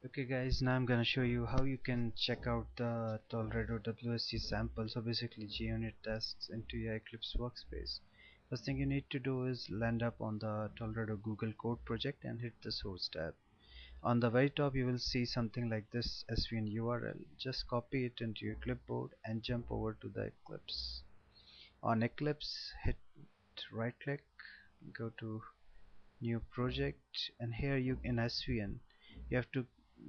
Okay guys, now I'm gonna show you how you can check out the Tolerado WSC sample, so basically JUnit tests into your Eclipse workspace. First thing you need to do is land up on the Tolerado Google Code project and hit the source tab. On the very top you will see something like this SVN URL. Just copy it into your clipboard and jump over to the Eclipse. On Eclipse, hit right click, go to new project, and here you in SVN you have to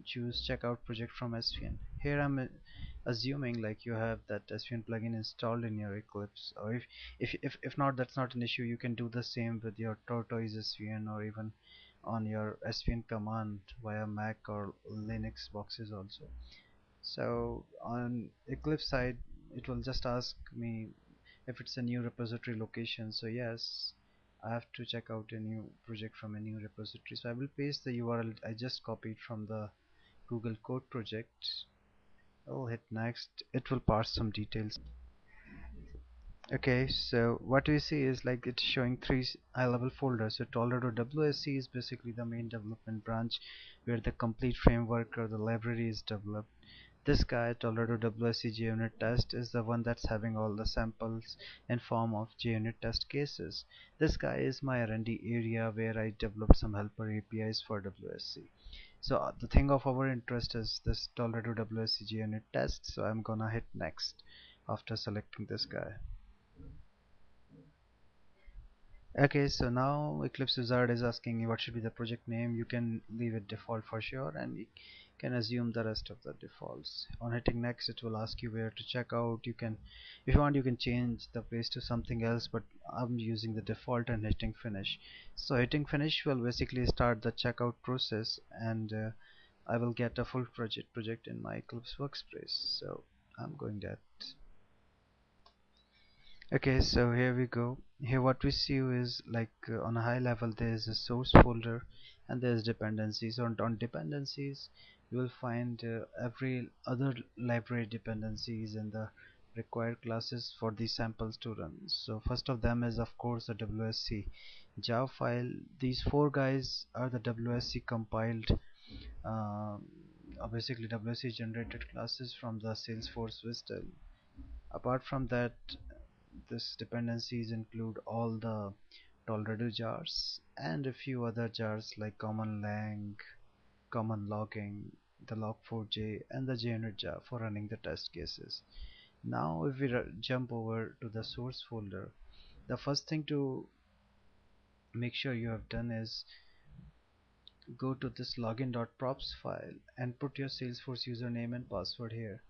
choose checkout project from SVN. Here I'm assuming like you have that SVN plugin installed in your Eclipse, or if not, that's not an issue. You can do the same with your Tortoise SVN or even on your SVN command via Mac or Linux boxes also. So on Eclipse side it will just ask me if it's a new repository location. So yes, I have to check out a new project from a new repository. So I will paste the URL I just copied from the Google Code project. I'll hit next. It will parse some details. Okay, so what we see is like it's showing three high-level folders. So Tolerado WSC is basically the main development branch where the complete framework or the library is developed. This guy, Tolerado WSC JUnit test, is the one that's having all the samples in form of JUnit test cases. This guy is my R&D area where I developed some helper APIs for WSC. So the thing of our interest is this Tolerado WSC JUnit test. So I'm gonna hit next after selecting this guy. Okay, so now Eclipse Wizard is asking you what should be the project name. You can leave it default for sure, and you can assume the rest of the defaults. On hitting next, it will ask you where to check out. You can, if you want, you can change the place to something else, but I'm using the default and hitting finish. So hitting finish will basically start the checkout process, and I will get a full project in my Eclipse workspace. So I'm going that. Okay, so here we go. Here what we see is like on a high level there is a source folder and there's dependencies. On dependencies you will find every other library dependencies and the required classes for these samples to run. So first of them is of course the WSC Java file. These four guys are the WSC compiled basically WSC generated classes from the Salesforce WSDL. Apart from that, this dependencies include all the Tolerado jars and a few other jars like common lang, common logging, the log4j, and the JUnit jar for running the test cases. Now if we jump over to the source folder, the first thing to make sure you have done is go to this login.props file and put your Salesforce username and password here.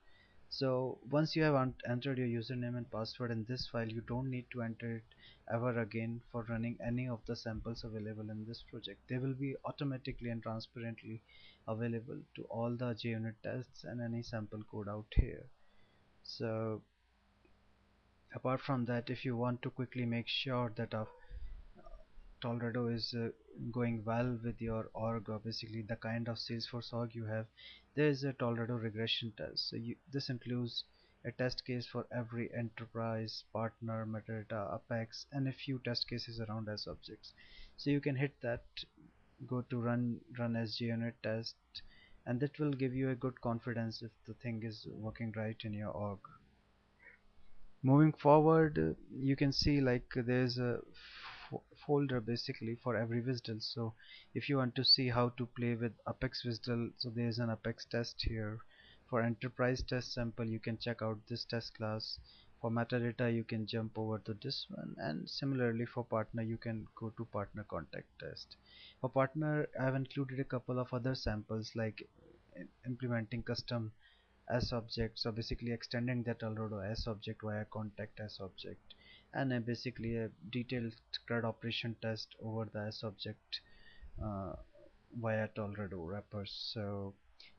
So once you have entered your username and password in this file, you don't need to enter it ever again for running any of the samples available in this project. They will be automatically and transparently available to all the JUnit tests and any sample code out here. So apart from that, if you want to quickly make sure that Tolerado is going well with your org, or basically the kind of Salesforce org you have, there is a Tolerado regression test. So this includes a test case for every enterprise, partner, metadata, Apex, and a few test cases around as objects. So you can hit that, go to run as JUnit test, and that will give you a good confidence if the thing is working right in your org. Moving forward, you can see like there's a folder basically for every WSDL. So if you want to see how to play with Apex WSDL, so there's an Apex test here. For enterprise test sample, you can check out this test class. For metadata, you can jump over to this one, and similarly for partner, you can go to partner contact test. For partner, I have included a couple of other samples like implementing custom as object, so basically extending that Tolerado as object via contact as object, and basically a detailed CRUD operation test over the as object uh, via Tolerado wrappers. So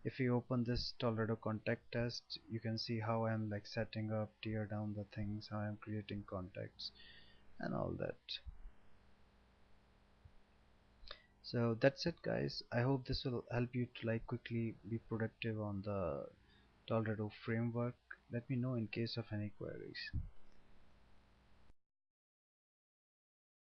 if you open this Tolerado contact test, you can see how I'm like setting up, tear down the things, how I'm creating contacts and all that. So that's it guys, I hope this will help you to like quickly be productive on the Tolerado framework. Let me know in case of any queries.